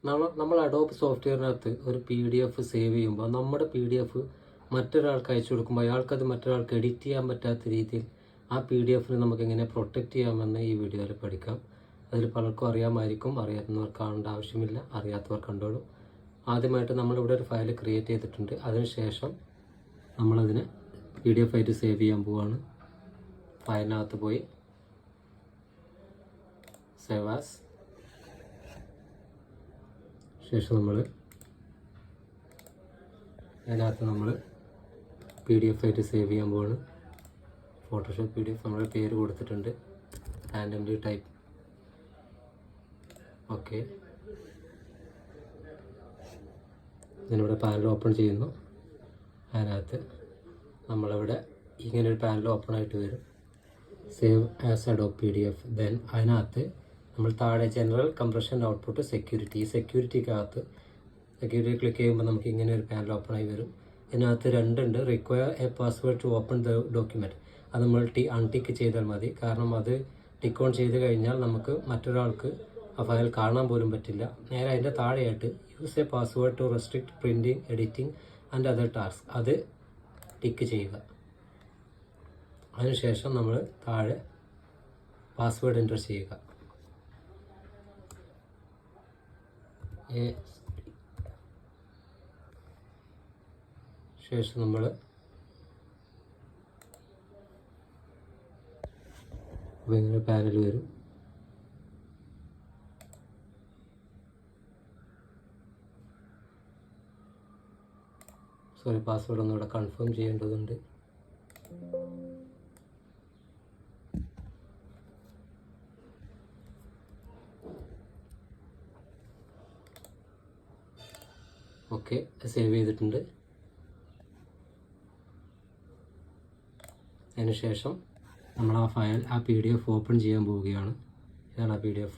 നമ്മൾ അഡോബ് സോഫ്റ്റ്വെയറിനകത്ത് ഒരു PDF save ചെയ്യുമ്പോൾ നമ്മുടെ PDF മറ്റൊരാൾക്ക് അയച്ചു കൊടുക്കുമ്പോൾ അയാൾക്കത് മറ്റൊരാൾക്ക് എഡിറ്റ് ചെയ്യാൻ പറ്റാത്ത രീതിയിൽ ആ PDF നമുക്ക് എങ്ങനെ പ്രൊട്ടക്റ്റ് ചെയ്യാമെന്ന് ഈ വീഡിയോയിൽ പഠിക്കാം. അതിൽ പലർക്കും അറിയാമായിരിക്കും, അറിയാത്തവർ കാണേണ്ട ആവശ്യമില്ല, അറിയാത്തവർ കണ്ടോളൂ. ആദ്യമായിട്ട് നമ്മളിവിടെ ഒരു ഫയൽ ക്രിയേറ്റ് ചെയ്തിട്ടുണ്ട്. അതിനുശേഷം നമ്മളതിനെ PDF ആയിട്ട് സേവ് ചെയ്യാൻ പോവുകയാണ്. ഫയലിനകത്ത് പോയി സേവ് ആസ്, ശേഷം നമ്മൾ അതിനകത്ത് നമ്മൾ PDF ആയിട്ട് സേവ് ചെയ്യാൻ പോവാണ്. ഫോട്ടോഷോപ്പ് PDF നമ്മുടെ പേര് കൊടുത്തിട്ടുണ്ട്, റാൻഡംലി ടൈപ്പ്. ഓക്കെ, ഞാനിവിടെ പാനൽ ഓപ്പൺ ചെയ്യുന്നു. അതിനകത്ത് നമ്മളിവിടെ ഇങ്ങനൊരു പാനൽ ഓപ്പൺ ആയിട്ട് വരും, save as Adobe PDF. Then അതിനകത്ത് നമ്മൾ താഴെ ജനറൽ, കംപ്രഷൻ, ഔട്ട്പുട്ട്, സെക്യൂരിറ്റി. ഈ സെക്യൂരിറ്റിക്കകത്ത് സെക്യൂരിറ്റി ക്ലിക്ക് ചെയ്യുമ്പോൾ നമുക്ക് ഇങ്ങനെ ഒരു പാനൽ ഓപ്പൺ ആയി വരും. ഇതിനകത്ത് രണ്ടുണ്ട്, require a password to open the document. അത് നമ്മൾ അൺടിക്ക് ചെയ്താൽ മതി. കാരണം അത് ടിക്ക് ഓൺ ചെയ്ത് കഴിഞ്ഞാൽ നമുക്ക് മറ്റൊരാൾക്ക് ആ ഫയൽ കാണാൻ പോലും പറ്റില്ല. നേരെ അതിൻ്റെ താഴെയായിട്ട് use a password to restrict printing, editing and other task, അത് ടിക്ക് ചെയ്യുക. അതിനുശേഷം നമ്മൾ താഴെ പാസ്വേഡ് എൻ്റർ ചെയ്യുക. ശേഷം നമ്മൾ ഇങ്ങനെ പാനൽ വരും. സോറി, പാസ്വേഡ് ഒന്നുകൂടെ കൺഫേം ചെയ്യേണ്ടതുണ്ട്. ഓക്കെ, സേവ് ചെയ്തിട്ടുണ്ട്. അതിനുശേഷം നമ്മൾ ആ ഫയൽ, ആ PDF ഓപ്പൺ ചെയ്യാൻ പോവുകയാണ്. ഇതാണ് ആ PDF.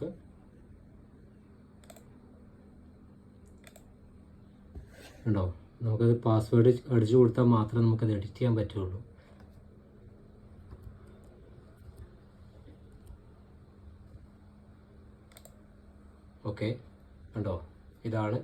ഉണ്ടോ? നമുക്കത് പാസ്വേഡ് അടിച്ചു കൊടുത്താൽ മാത്രമേ നമുക്കത് എഡിറ്റ് ചെയ്യാൻ പറ്റുള്ളൂ. ഓക്കെ, ഉണ്ടോ? ഇതാണ്